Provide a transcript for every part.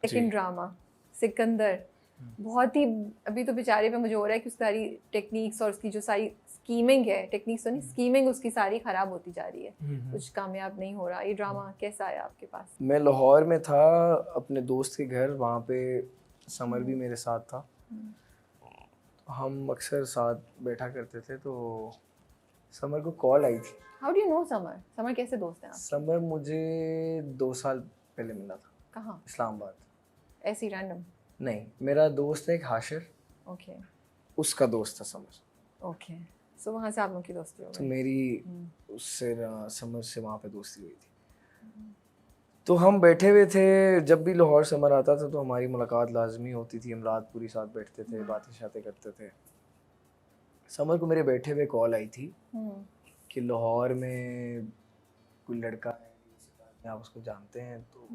Second drama Sikandar बहुत ही, अभी तो बेचारे पे मुझे हो रहा है कि उसकी सारी टेक्निक्स और उसकी जो सारी स्कीमिंग है, टेक्निक्स तो नहीं स्कीमिंग उसकी सारी खराब होती जा रही है, कुछ कामयाब नहीं हो रहा। ये ड्रामा कैसा आया आपके पास? मैं लाहौर में था अपने दोस्त के घर, वहाँ पे समर भी मेरे साथ था। हम अक्सर साथ बैठा करते थे, तो समर को कॉल आई थी। How do you know summer? Summer कैसे दोस्त हैं आप? समर मुझे 2 साल पहले मिला था। कहाँ? इस्लामाबाद। ऐसी रैंडम? नहीं, मेरा दोस्त है एक हाशिर, ओके उसका दोस्त था समर। ओके, सो वहाँ से आप लोग की दोस्ती हो तो गई। मेरी उससे समर से वहाँ पे दोस्ती हुई थी। तो हम बैठे हुए थे, जब भी लाहौर समर आता था तो हमारी मुलाकात लाजमी होती थी। हम रात पूरी साथ बैठते थे, बातें शातें करते थे। समर को मेरे बैठे हुए कॉल आई थी कि लाहौर में कोई लड़का है, आप उसको जानते हैं? तो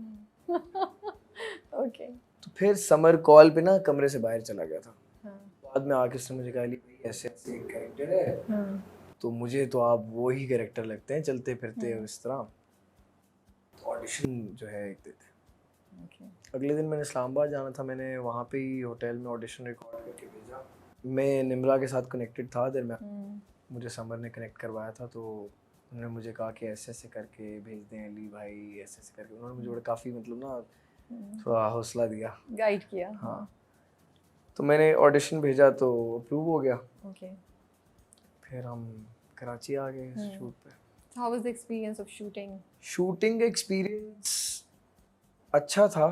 ओके तो फिर समर कॉल पे ना कमरे से बाहर चला गया था। बाद में आके उसने मुझे कहा, भाई ऐसे ऐसे एक कैरेक्टर है, तो मुझे तो आप वो ही कैरेक्टर लगते हैं, चलते फिरते इस तरह। ऑडिशन जो है एक देते। अगले दिन मैंने इस्लामाबाद जाना था, मैंने वहाँ पे ही होटल में ऑडिशन रिकॉर्ड करके भेजा। मैं निम्रा के साथ कनेक्टेड था दरमियान, मुझे समर ने कनेक्ट करवाया था। तो उन्होंने मुझे कहा कि ऐसे ऐसे करके भेज दें अली भाई, ऐसे ऐसे करके उन्होंने मुझे काफ़ी मतलब ना थोड़ा हौसला दिया, गाइड किया। हाँ। तो मैंने ऑडिशन भेजा तो अप्रूव हो गया। ओके, फिर हम कराची आ गए शूट पे। How was the experience of shooting? Shooting experience अच्छा था,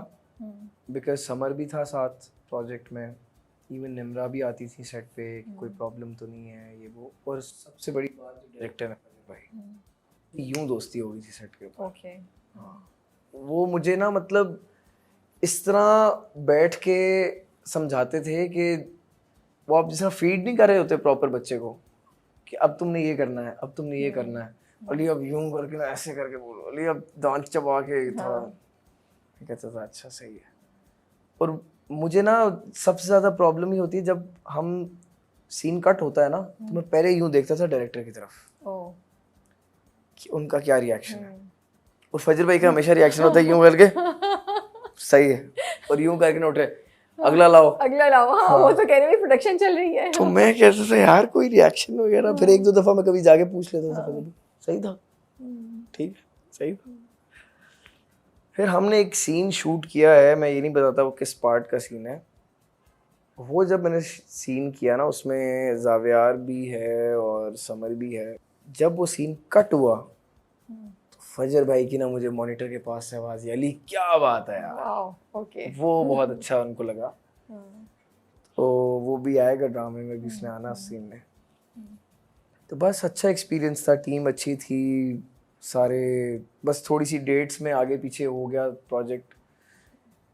बिकॉज समर भी था साथ प्रोजेक्ट में, इवन निम्रा भी आती थी सेट पे, कोई प्रॉब्लम तो नहीं है ये वो। और सबसे बड़ी बात जो डायरेक्टर है भाई, यूं दोस्ती हो गई थी सेट के ऊपर। ओके, वो मुझे ना मतलब इस तरह बैठ के समझाते थे कि वो आप जिस तरह फीड नहीं कर रहे होते प्रॉपर बच्चे को कि अब तुमने ये करना है, अब तुमने ये करना है, अली अब यूं करके ना ऐसे करके बोलो, अली अब दांत चबा के थोड़ा। कहता था अच्छा सही है। और मुझे ना सबसे ज़्यादा प्रॉब्लम ही होती है जब हम सीन कट होता है ना, तो मैं पहले यूं देखता था डायरेक्टर की तरफ कि उनका क्या रिएक्शन है। और फजर भाई का हमेशा रिएक्शन होता है यूं करके सही है, और यूं करके ना उठ रहे अगला लाओ अगला लाओ। हाँ, वो तो कह रहे हैं प्रोडक्शन चल रही है। तो मैं कहता था यार कोई रिएक्शन वगैरह। फिर एक दो दफ़ा मैं कभी जाके पूछ लेता था, फजर भाई सही था, ठीक है सही था। फिर हमने एक सीन शूट किया है, मैं ये नहीं बताता वो किस पार्ट का सीन है। वो जब मैंने सीन किया ना, उसमें जावियार भी है और समर भी है। जब वो सीन कट हुआ तो फजर भाई की ना मुझे मॉनिटर के पास से आवाज़ आई, अली क्या बात है यार। ओके, वो बहुत अच्छा उनको लगा। तो वो भी आएगा ड्रामे में भी, उसने आना सीन में। तो बस अच्छा एक्सपीरियंस था, टीम अच्छी थी सारे। बस थोड़ी सी डेट्स में आगे पीछे हो गया प्रोजेक्ट।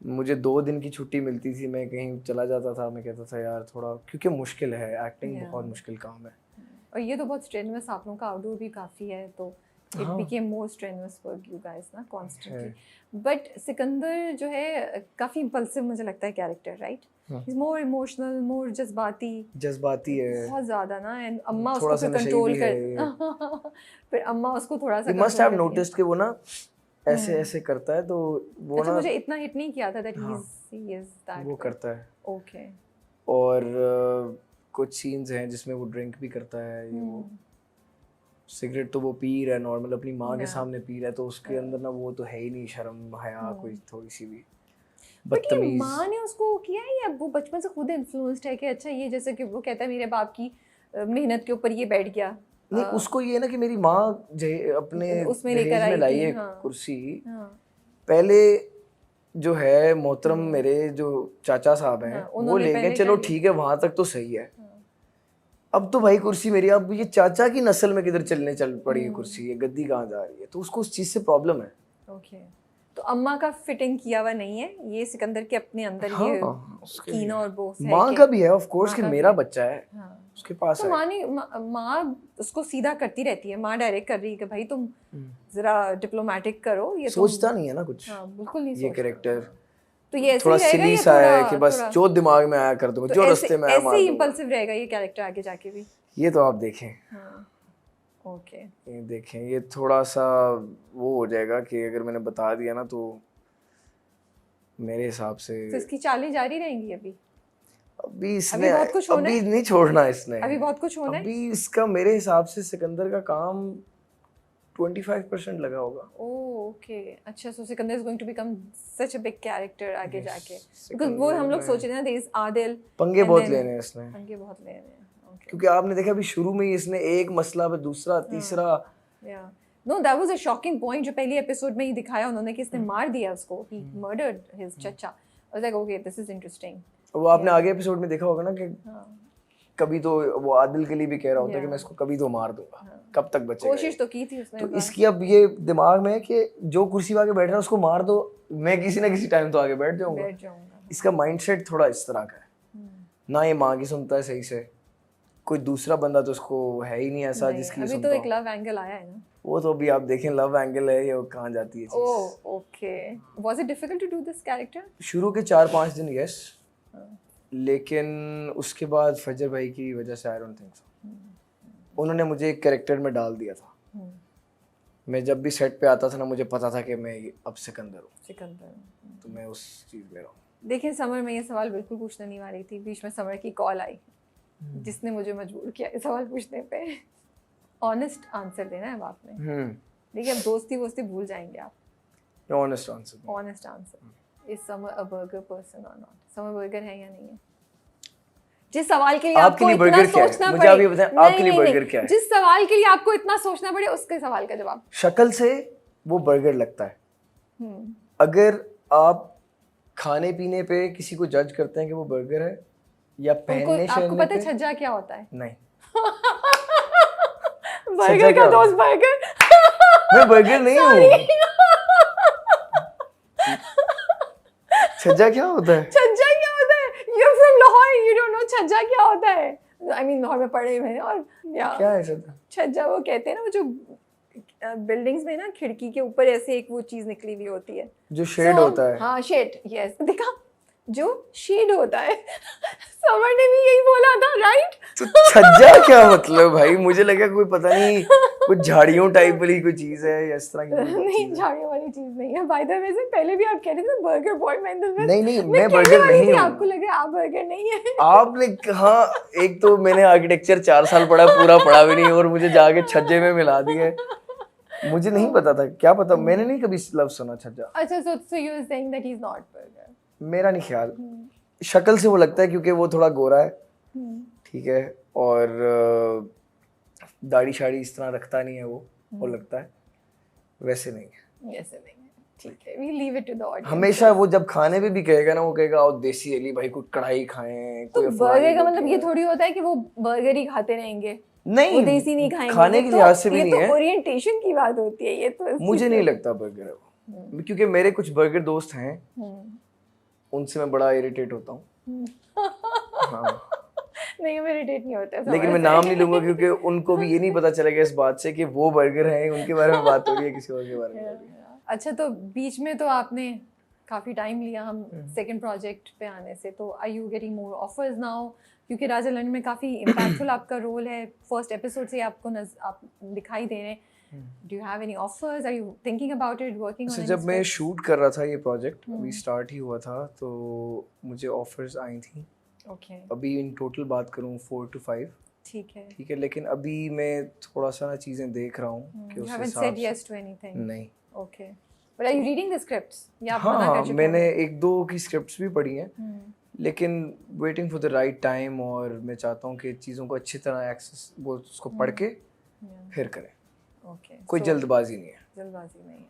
मुझे 2 दिन की छुट्टी मिलती थी, मैं कहीं चला जाता था। मैं कहता था यार थोड़ा, क्योंकि मुश्किल है एक्टिंग, बहुत मुश्किल काम है। और ये तो बहुत स्ट्रेनस, आप लोगों का आउटडोर भी काफ़ी है, तो it became more strenuous for you guys ना कॉन्स्टेंटली। बट सिकंदर जो है काफ़ी इम्पल्सिव मुझे लगता है character, right? Is more emotional, more जज्बाती है बहुत ज़्यादा ना। एंड अम्मा थोड़ा उसको सा फिर नशेड़ी कंट्रोल भी है। कर फिर अम्मा उसको थोड़ा सा यू मस्ट कंट्रोल हैव करती है। नोटिस्ड कि वो ना ऐसे ऐसे करता है, तो वो अच्छा, ना मुझे इतना हिट नहीं किया था दैट ही इज दैट वो करता है। ओके। और कुछ सीन्स हैं जिसमें वो ड्रिंक भी करता है, ये वो सिगरेट तो वो पी रहा है नॉर्मल, अपनी माँ के सामने पी रहा है, तो उसके अंदर ना वो तो है ही नहीं शर्म हया कोई थोड़ी सी भी। बट ये बदतमीज। माँ ने उसको किया है या वो बचपन से खुद इन्फ्लुएंस्ड है कि अच्छा ये, जैसे कि वो कहता है मेरे बाप की मेहनत के ऊपर ये बैठ गया? नहीं, उसको ये ना कि मेरी माँ अपने उसमें लेकर दहेज में आई लाई थी। है हाँ कुर्सी। हाँ पहले जो है मोहतरम मेरे जो चाचा साहब हैं, वो उन्होंने ले गए, पहले चलो कर ली। ठीक है वहां तक तो सही है। अब तो भाई कुर्सी मेरी, अब ये चाचा की नस्ल में किधर चल पड़ी है कुर्सी, ये गद्दी कहाँ जा रही है, तो उसको उस चीज से प्रॉब्लम है। ओके, तो अम्मा का फिटिंग किया हुआ नहीं है ये सिकंदर के अपने अंदर ये उसके कीना और बोस है माँ कि का भी है ऑफ कोर्स माँ कि का भी मेरा है। बच्चा है, उसके पास तो है। माँ उसको सीधा करती रहती है, माँ डायरेक्ट कर रही है कि भाई तुम जरा डिप्लोमेटिक करो, ये सोचता नहीं है ना कुछ। हाँ बिल्कुल नहीं ये सोचता। कैरेक्टर तो ये ऐसे थोड़ा ही रहेगा सिली या सा थोड़ा है कि बस थोड़ा जो दिमाग में आया कर दूंगा, तो जो ऐसे रास्ते में आया ऐसे मार ही दूंगा। इम्पल्सिव रहेगा ये कैरेक्टर आगे जाके भी? ये तो आप देखें। हाँ ओके। ये देखें, ये थोड़ा सा वो हो जाएगा कि अगर मैंने बता दिया ना तो मेरे हिसाब से तो इसकी चालें जारी रहेंगी अभी? अभी इसने अभी बहुत कुछ होना अभी है? नहीं छोड़ना इसने, अभी बहुत कुछ होना है? अभी इसका मेरे हिसाब से सिकंदर का काम 25% लगा होगा। ओह ओके, अच्छा, so Sikandar is going to become such a big character आगे Yes, जाके, बिकॉज सिकंदर वो हम लोग में सोच रहे हैं देयर इज आदिल, पंगे and बहुत then- लेने हैं इसने, पंगे बहुत लेने हैं, ओके, क्योंकि आपने देखा अभी शुरू में ही इसने एक मसला पे दूसरा तीसरा। या know that was a shocking point जो पहले एपिसोड में ही दिखाया उन्होंने कि इसने मार दिया उसको, ही मर्डर्ड हिज चचा। I was like okay this is interesting. वो आपने आगे एपिसोड में देखा होगा ना कि हाँ, कभी तो वो आदिल के लिए भी कह रहा होता है कि Yeah. मैं इसको कभी तो मार दूंगा, कब तक बचेगा कोशिश ये? तो की थी उसने तो इस बार। इसकी अब ये दिमाग में है कि जो कुर्सी पे आके बैठ रहा है उसको मार दो, मैं किसी ना किसी टाइम तो आगे बैठ जाऊंगा। बैठ जाऊंगा। इसका माइंडसेट थोड़ा इस तरह का है, ना ये माँ की सुनता है सही से, कोई दूसरा बंदा तो उसको है ही नहीं ऐसा नहीं, जिसकी ये अभी सुनता तो एक हो। लव एंगल आया है ना। वो तो अभी आप देखें लव एंगल है ये कहाँ जाती है चीज। Oh okay, was it difficult to do this character? शुरू के 4-5 दिन यस, लेकिन उसके बाद फजर भाई की वजह से आई डोंट थिंक सो, उन्होंने मुझे एक कैरेक्टर में डाल दिया था। मैं जब भी सेट पे आता था ना मुझे पता था कि मैं अब सिकंदर हूँ, सिकंदर। तो मैं उस चीज में रहूँ। देखिए समर, मैं ये सवाल बिल्कुल पूछने नहीं वाली थी, बीच में समर की कॉल आई जिसने मुझे मजबूर किया ये सवाल पूछने पे। ऑनेस्ट आंसर देना है अब आपने। देखिए अब दोस्ती वोस्ती भूल जाएंगे आप। Honest answer, honest answer, is summer a burger person और नॉट? समर बर्गर है या नहीं है? जिस सवाल के लिए आपके आपको लिए इतना बर्गर क्या है? सोचना मुझे आप ये बताएं, नहीं, आपके लिए नहीं, बर्गर नहीं, क्या है? जिस सवाल के लिए आपको इतना सोचना पड़े उसके सवाल का जवाब। शक्ल से वो बर्गर लगता है। अगर आप खाने पीने पे किसी को जज करते हैं कि वो बर्गर है, या पहनने आपको शहनने पता है पे, छज्जा क्या होता है? नहीं। बर्गर क्या का दोस्त होता बर्गर। मैं बर्गर नहीं हूँ। छज्जा क्या होता है? छज्जा क्या होता है? You're from Lahore, you don't know छज्जा क्या होता है? I mean लाहौर में पढ़े हुए हैं और क्या है छज्जा? छज्जा वो कहते हैं ना, वो जो बिल्डिंग्स में ना खिड़की के ऊपर ऐसे एक वो चीज निकली हुई होती है जो शेड होता है। हाँ शेड, यस, देखा, जो शेड होता है। समर ने भी यही बोला था, राइट? तो छज्जा क्या मतलब भाई? मुझे लगा कोई पता नहीं कुछ झाड़ियों टाइप वाली कोई चीज है या इस तरह की कोई नहीं, चीज है। झाड़ियों वाली चीज नहीं है। बाय द वे से पहले भी आप कह रहे थे बर्गर बॉय, नहीं, मैं बर्गर नहीं हूँ। आपको लगा आप बर्गर नहीं है। आपने कहा, एक तो मैंने आर्किटेक्चर 4 साल पढ़ा, पूरा पढ़ा भी नहीं, और मुझे जाके छज्जे में मिला दिए। मुझे नहीं पता था, क्या पता, मैंने नहीं कभी लफ्ज सुना छज्जा। अच्छा, so you are saying that he's not burger? मेरा नहीं ख्याल, शक्ल से वो लगता है क्योंकि वो थोड़ा गोरा है, ठीक है, और दाढ़ी शाड़ी इस तरह रखता नहीं है वो लगता है, वैसे नहीं है। ऐसे नहीं है, ठीक है, we leave it to the audience. हमेशा वो जब खाने पे भी कहेगा ना, वो कहेगा आओ देसी अली भाई कोई कढ़ाई खाएं, तो कोई बर्गर का मतलब ये थोड़ी होता है कि वो बर्गर ही खाते रहेंगे, नहीं, वो देसी नहीं खाएंगे। खाने के लिहाज से भी ये नहीं तो है, ओरिएंटेशन की बात होती है, ये तो मुझे नहीं लगता बर्गर है वो, क्योंकि मेरे कुछ बर्गर दोस्त हैं, उनसे मैं बड़ा इरिटेट होता हूँ। हाँ, नहीं, मैं इरिटेट नहीं होता है, लेकिन मैं नाम नहीं लूंगा क्योंकि उनको भी ये नहीं पता चलेगा इस बात से कि वो बर्गर हैं, उनके बारे में बात हो रही है, किसी और के बारे में हो रही है। अच्छा, तो बीच में तो आपने काफ़ी टाइम लिया हम सेकंड प्रोजेक्ट पे आने से, तो are you getting more offers now? क्योंकि राजा लंडन में काफ़ी इम्पैक्टफुल आपका रोल है, फर्स्ट एपिसोड से आपको आप दिखाई दे रहे हैं। Do you have any offers? Are you thinking about it, working on it? जब मैं शूट कर रहा था ये प्रोजेक्ट, अभी स्टार्ट ही हुआ था, तो मुझे ऑफर्स आई थी। ओके, अभी इन टोटल बात करूँ 4 to 5, ठीक है, लेकिन अभी मैं थोड़ा सा ना चीज़ें देख रहा हूँ कि you उस haven't हिसाब said से yes to anything? नहीं। Okay, but are you reading the scripts? या आप मना हाँ, कर चुके मैंने हैं? 1-2 की स्क्रिप्ट्स भी पढ़ी हैं, लेकिन waiting for the right time, और मैं चाहता हूँ कि चीज़ों को अच्छी तरह एक्सेस वो उसको पढ़ के फिर करें। ओके, कोई जल्दबाजी नहीं है। जल्दबाजी नहीं है।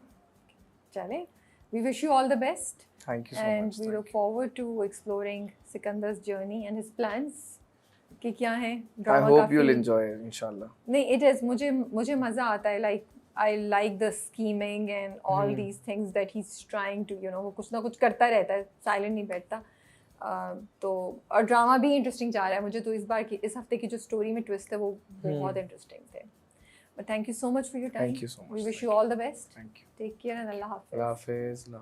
चले, we wish you all the best. Thank you so and much. we look forward to exploring Sikandar's journey and his plans कि क्या है। I hope you'll enjoy it, inshallah. नहीं, it is, मुझे मज़ा आता है, like I like the scheming and all these things that he's trying to, you know, वो कुछ ना कुछ करता रहता है, silent नहीं बैठता। तो और ड्रामा भी इंटरेस्टिंग जा रहा है मुझे, तो इस हफ्ते की जो स्टोरी में ट्विस्ट है वो बहुत इंटरेस्टिंग थे। But thank you so much for your time. Thank you so much. We wish you all the best. Thank you. Take care and Allah Hafiz. Allah Hafiz.